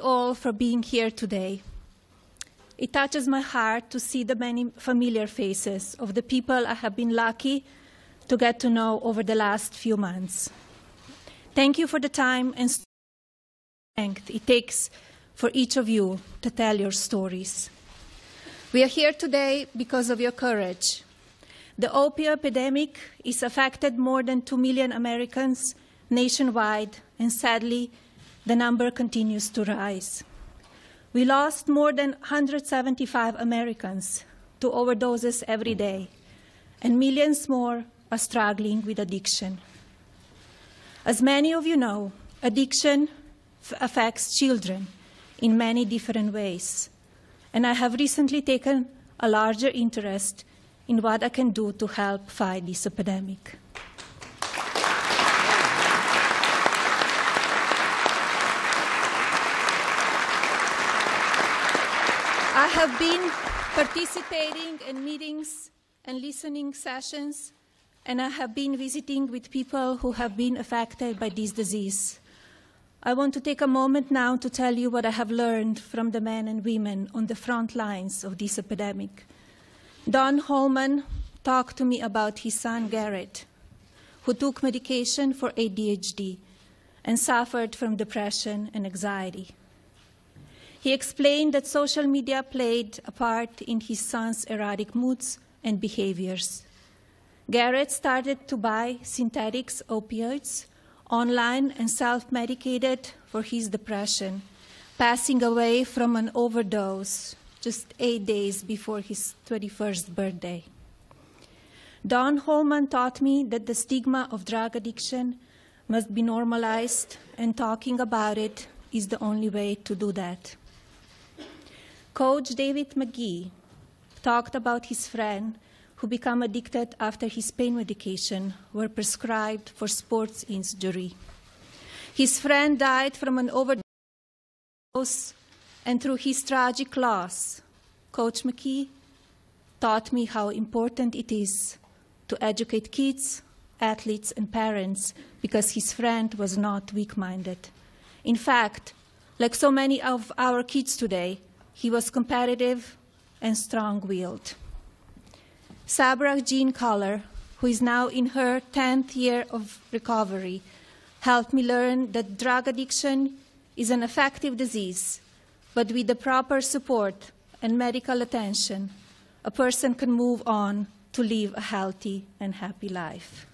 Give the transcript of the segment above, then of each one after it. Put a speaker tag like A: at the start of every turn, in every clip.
A: all for being here today. It touches my heart to see the many familiar faces of the people I have been lucky to get to know over the last few months. Thank you for the time and strength it takes for each of you to tell your stories. We are here today because of your courage. The opioid epidemic has affected more than 2 million Americans nationwide, and sadly, the number continues to rise. We lost more than 175 Americans to overdoses every day, and millions more are struggling with addiction. As many of you know, addiction affects children in many different ways, and I have recently taken a larger interest in what I can do to help fight this epidemic. I have been participating in meetings and listening sessions, and I have been visiting with people who have been affected by this disease. I want to take a moment now to tell you what I have learned from the men and women on the front lines of this epidemic. Don Holman talked to me about his son Garrett, who took medication for ADHD and suffered from depression and anxiety. He explained that social media played a part in his son's erratic moods and behaviors. Garrett started to buy synthetic opioids online and self-medicated for his depression, passing away from an overdose just 8 days before his 21st birthday. Don Holman taught me that the stigma of drug addiction must be normalized, and talking about it is the only way to do that. Coach David McGee talked about his friend who became addicted after his pain medication were prescribed for sports injury. His friend died from an overdose, and through his tragic loss, Coach McGee taught me how important it is to educate kids, athletes, and parents, because his friend was not weak-minded. In fact, like so many of our kids today, he was competitive and strong-willed. Sabra Jean Collar, who is now in her 10th year of recovery, helped me learn that drug addiction is an effective disease, but with the proper support and medical attention, a person can move on to live a healthy and happy life.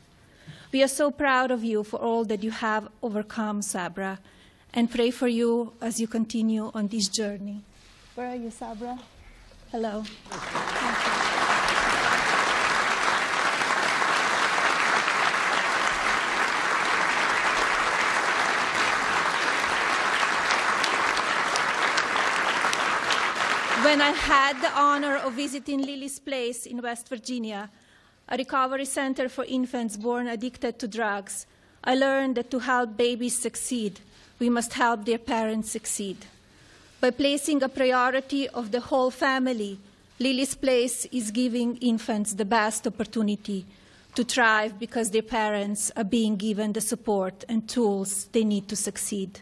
A: We are so proud of you for all that you have overcome, Sabra, and pray for you as you continue on this journey. Where are you, Sabra? Hello. When I had the honor of visiting Lily's Place in West Virginia, a recovery center for infants born addicted to drugs, I learned that to help babies succeed, we must help their parents succeed. By placing a priority of the whole family, Lily's Place is giving infants the best opportunity to thrive because their parents are being given the support and tools they need to succeed.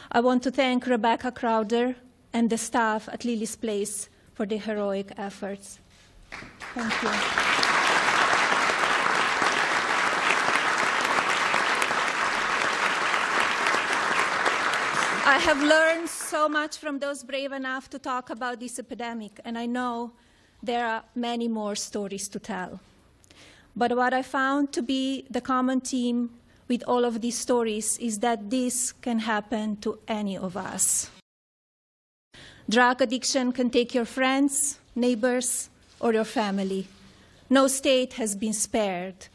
A: I want to thank Rebecca Crowder and the staff at Lily's Place for their heroic efforts. Thank you. I have learned so much from those brave enough to talk about this epidemic, and I know there are many more stories to tell. But what I found to be the common theme with all of these stories is that this can happen to any of us. Drug addiction can take your friends, neighbors, or your family. No state has been spared,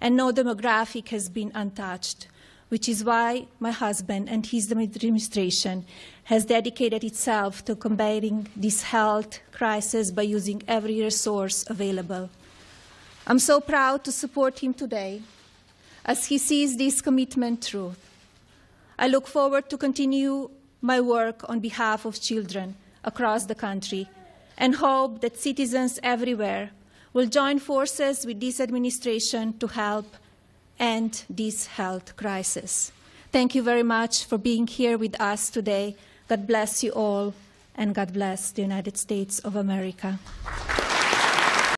A: and no demographic has been untouched, which is why my husband and his administration has dedicated itself to combating this health crisis by using every resource available. I'm so proud to support him today as he sees this commitment through. I look forward to continue my work on behalf of children across the country and hope that citizens everywhere will join forces with this administration to help end this health crisis. Thank you very much for being here with us today. God bless you all, and God bless the United States of America.